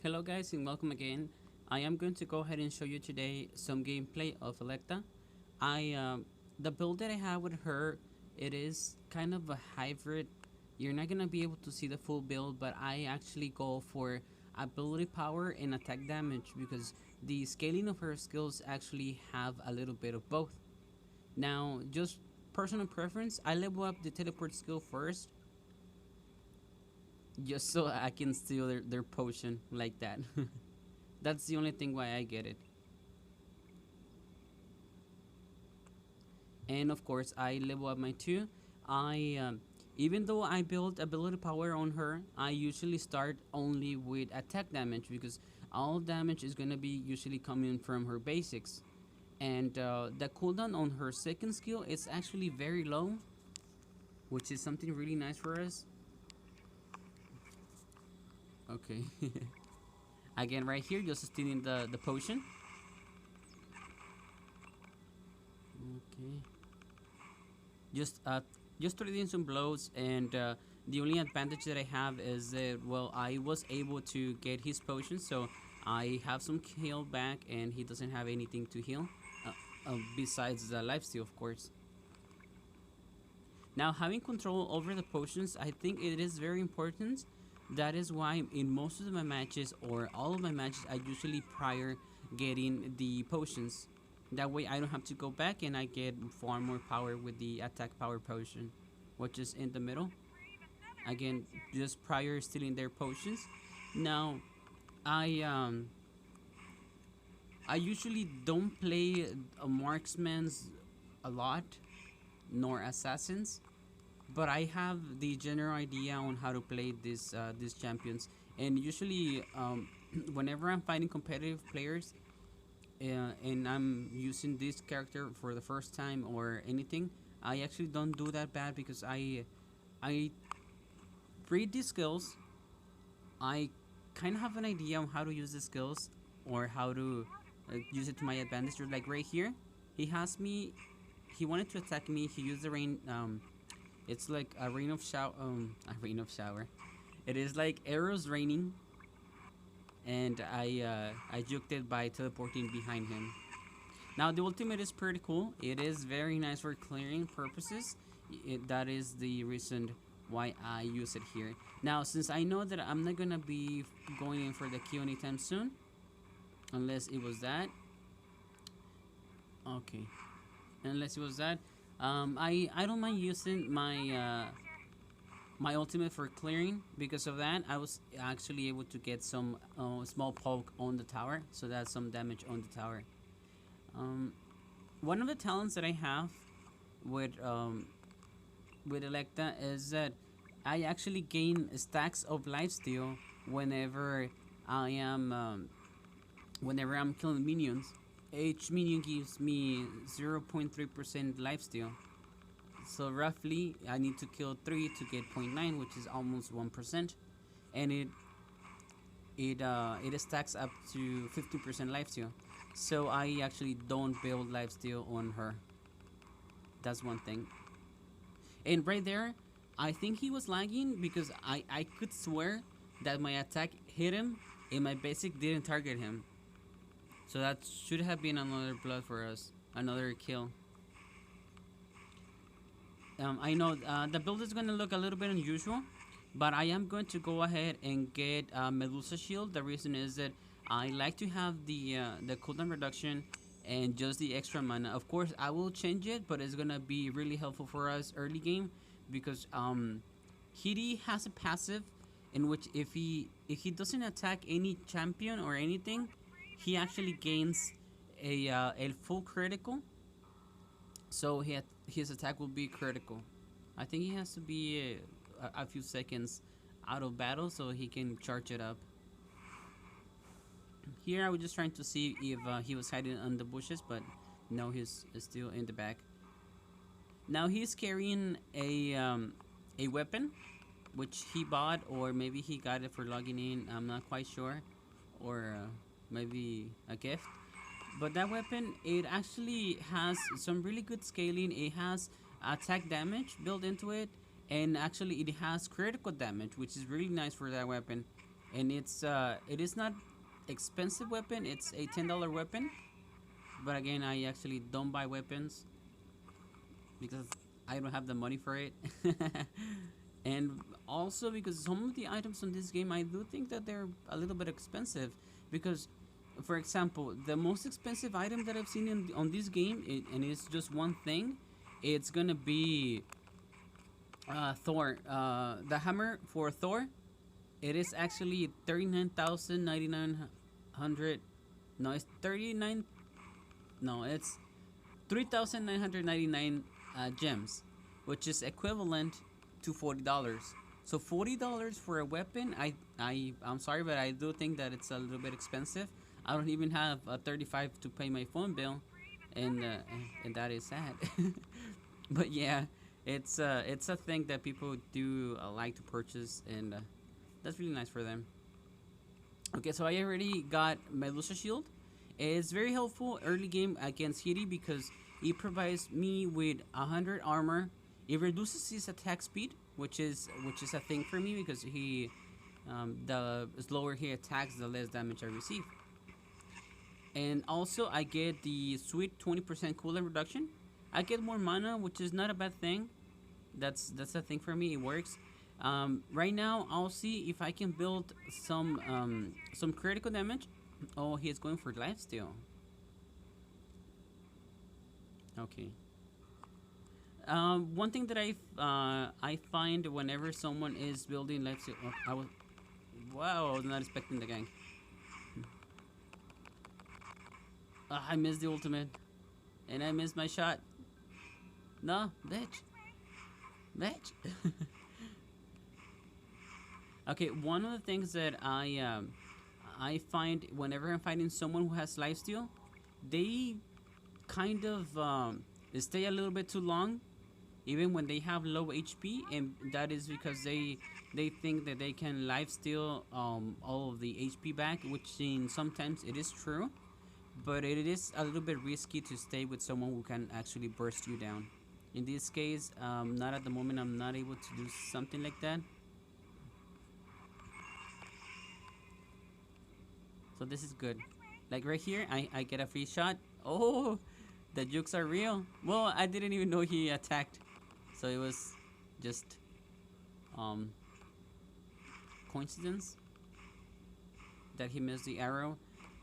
Hello guys and welcome again. I am going to go ahead and show you today some gameplay of Electa. The build that I have with her, it is kind of a hybrid. You're not gonna be able to see the full build, but I actually go for ability power and attack damage because the scaling of her skills actually have a little bit of both. Now, just personal preference, I level up the teleport skill first just so I can steal their potion like that. That's the only thing why I get it. And of course, I level up my 2. I Even though I build ability power on her, I usually start only with attack damage because all damage is gonna be usually coming from her basics. And the cooldown on her second skill is actually very low, which is something really nice for us. Okay. Again, right here, just stealing the potion. Okay. Just uh, just trading some blows, and the only advantage that I have is that, well, I was able to get his potion, so I have some heal back, and he doesn't have anything to heal, besides the lifesteal, of course. Now, having control over the potions, I think it is very important. That is why in most of my matches, or all of my matches, I usually prior getting the potions. That way I don't have to go back and I get far more power with the attack power potion, which is in the middle. Again, just prior stealing their potions. Now, I um I usually don't play marksmans a lot, nor assassins, but I have the general idea on how to play these champions. And usually, whenever I'm fighting competitive players, and I'm using this character for the first time or anything, I actually don't do that bad because I read these skills. I kind of have an idea on how to use the skills or how to use it to my advantage. Like right here, he has me. He wanted to attack me. He used the rain. It's like a rain of shower. A rain of shower. It is like arrows raining, and I juked it by teleporting behind him. Now the ultimate is pretty cool. It is very nice for clearing purposes. That is the reason why I use it here. Now, since I know that I'm not gonna be going in for the Q anytime soon, unless it was that. Okay, unless it was that. I don't mind using my ultimate for clearing. Because of that, I was actually able to get some small poke on the tower, so that's some damage on the tower. Um, One of the talents that I have with Electa is that I actually gain stacks of lifesteal whenever I am whenever I'm killing minions. Each minion gives me 0.3% lifesteal. So roughly, I need to kill 3 to get zero point 0.9, which is almost 1%, and it stacks up to 50% lifesteal. So I actually don't build lifesteal on her. That's one thing. And right there, I think he was lagging because I could swear that my attack hit him and my basic didn't target him. So that should have been another blood for us, another kill. I know the build is going to look a little bit unusual, but I am going to go ahead and get Medusa Shield. The reason is that I like to have the cooldown reduction and just the extra mana. Of course, I will change it, but it's gonna be really helpful for us early game because Hidi has a passive in which if he doesn't attack any champion or anything, he actually gains a full critical. So his attack will be critical. I think he has to be a few seconds out of battle so he can charge it up. Here I was just trying to see if he was hiding on the bushes, but no, he's still in the back. Now he's carrying a weapon, which he bought, or maybe he got it for logging in. I'm not quite sure, or maybe a gift. But that weapon, it actually has some really good scaling. It has attack damage built into it, and actually it has critical damage, which is really nice for that weapon. and it is not expensive weapon. It's a $10 weapon, but again, I actually don't buy weapons because I don't have the money for it. And also because some of the items on this game, I do think that they're a little bit expensive. Because, for example, the most expensive item that I've seen on this game, and it's just one thing, it's gonna be Thor. The hammer for Thor, it is actually 39,900. No, it's 39. No, it's 3,999 gems, which is equivalent to $40. So $40 for a weapon, I'm sorry, but I do think that it's a little bit expensive. I don't even have 35 to pay my phone bill, and that is sad. But yeah, it's a thing that people do like to purchase, and that's really nice for them. Okay, so I already got Medusa Shield. It's very helpful early game against Hitty because it provides me with 100 armor. It reduces his attack speed, which is a thing for me because the slower he attacks, the less damage I receive. And also I get the sweet 20% cooldown reduction. I get more mana, which is not a bad thing. That's a thing for me. It works. Right now, I'll see if I can build some critical damage. Oh, he's going for lifesteal. Okay. One thing that I find whenever someone is building lifesteal, wow, I was not expecting the gang. I missed the ultimate, and I missed my shot. No, bitch. Okay, one of the things that I find whenever I'm fighting someone who has lifesteal, they kind of stay a little bit too long, even when they have low HP, and that is because they think that they can lifesteal all of the HP back, which sometimes it is true, but it is a little bit risky to stay with someone who can actually burst you down. In this case, not at the moment. I'm not able to do something like that. So this is good. Like right here, I get a free shot. Oh, the jukes are real. Well, I didn't even know he attacked. So it was just coincidence that he missed the arrow.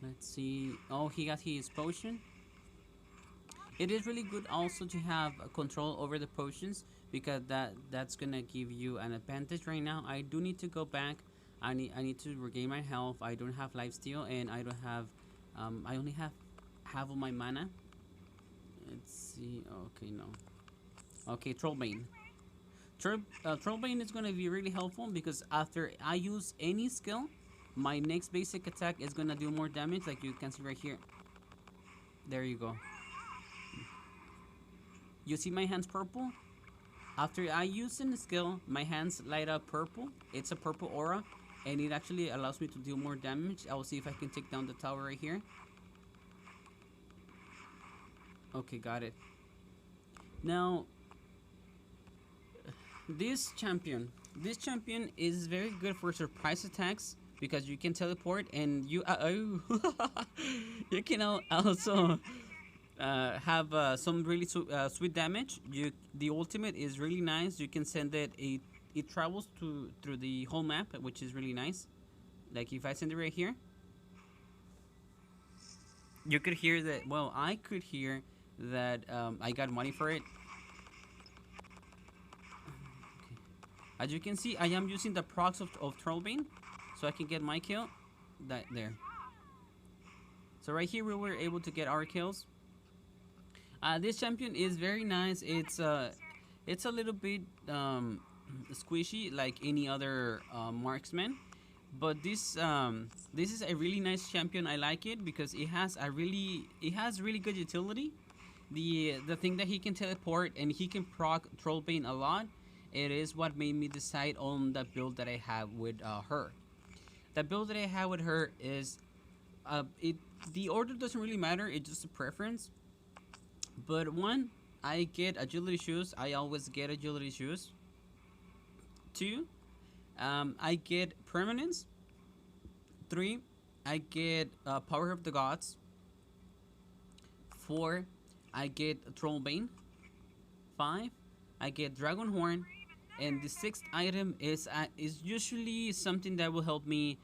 Let's see. Oh, he got his potion. It is really good also to have control over the potions because that's gonna give you an advantage. Right now, I do need to go back. I need to regain my health. I don't have lifesteal, and I don't have I only have half of my mana. Let's see. Okay, no. Okay, Trollbane. Trollbane is gonna be really helpful because after I use any skill, my next basic attack is gonna do more damage, like you can see right here. There you go. You see my hands purple? After I use a skill, my hands light up purple. It's a purple aura, and it actually allows me to do more damage. I will see if I can take down the tower right here. Okay, got it. Now, this champion is very good for surprise attacks because you can teleport and you you can also have some really sweet damage. The ultimate is really nice. You can send it travels through the whole map, which is really nice. Like if I send it right here, you could hear that. Well, I could hear that I got money for it. As you can see, I am using the procs of Trollbane, so I can get my kill. There. So right here we were able to get our kills. This champion is very nice. It's a little bit squishy like any other marksman, but this is a really nice champion. I like it because it has really good utility. The thing that he can teleport and he can proc Trollbane a lot. It is what made me decide on the build that I have with her. The build that I have with her is the order doesn't really matter. It's just a preference. But one, I get agility shoes. I always get agility shoes. Two, I get permanence. 3, I get Power of the Gods. 4, I get Trollbane. 5, I get Dragon Horn. And the 6th item is usually something that will help me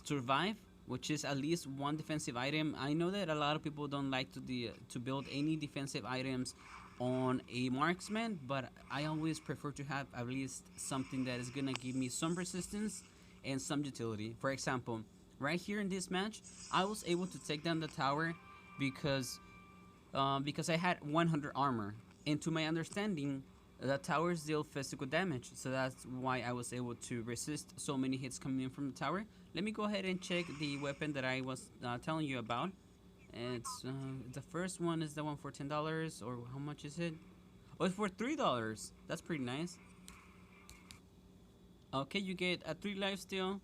survive, which is at least one defensive item. I know that a lot of people don't like to build any defensive items on a marksman, but I always prefer to have at least something that is gonna give me some resistance and some utility. For example, right here in this match, I was able to take down the tower because I had 100 armor, and to my understanding, the towers deal physical damage, so that's why I was able to resist so many hits coming in from the tower. Let me go ahead and check the weapon that I was telling you about. It's the first one is the one for $10, or how much is it? Oh, it's for $3. That's pretty nice. Okay, you get a 3 lifesteal,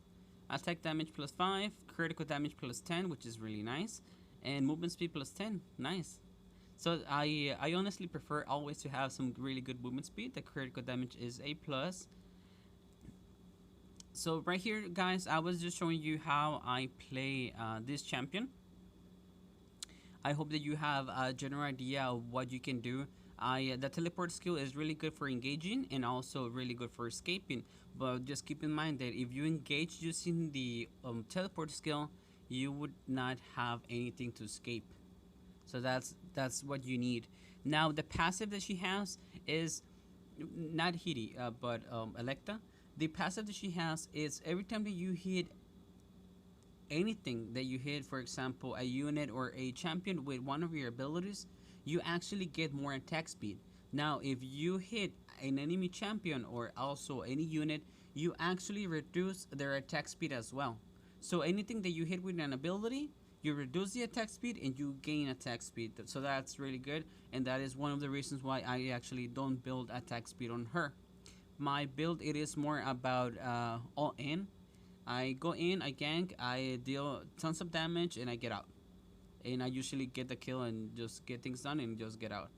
attack damage plus 5, critical damage plus 10, which is really nice, and movement speed plus 10. Nice. So I honestly prefer always to have some really good movement speed. The critical damage is a plus. So right here, guys, I was just showing you how I play this champion. I hope that you have a general idea of what you can do. The teleport skill is really good for engaging and also really good for escaping. But just keep in mind that if you engage using the teleport skill, you would not have anything to escape. So that's what you need. Now the passive that she has is not Readyy, but Electa. The passive that she has is every time that you hit anything that you hit, for example, a unit or a champion with one of your abilities, you actually get more attack speed. Now, if you hit an enemy champion or also any unit, you actually reduce their attack speed as well. So anything that you hit with an ability, you reduce the attack speed and you gain attack speed. So that's really good, and that is one of the reasons why I actually don't build attack speed on her. My build, it is more about all in. I go in, I gank, I deal tons of damage, and I get out. And I usually get the kill and just get things done and just get out.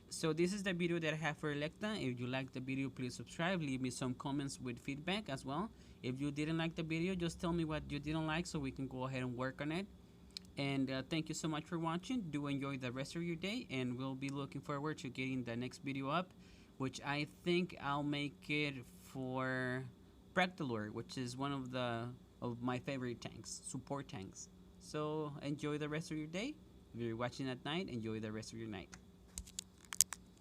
So this is the video that I have for Electa. If you like the video, please subscribe. Leave me some comments with feedback as well. If you didn't like the video, just tell me what you didn't like so we can go ahead and work on it. And thank you so much for watching. Do enjoy the rest of your day, and we'll be looking forward to getting the next video up, which I think I'll make it for Bractalor, which is one of my favorite tanks, support tanks. So enjoy the rest of your day. If you're watching at night, enjoy the rest of your night.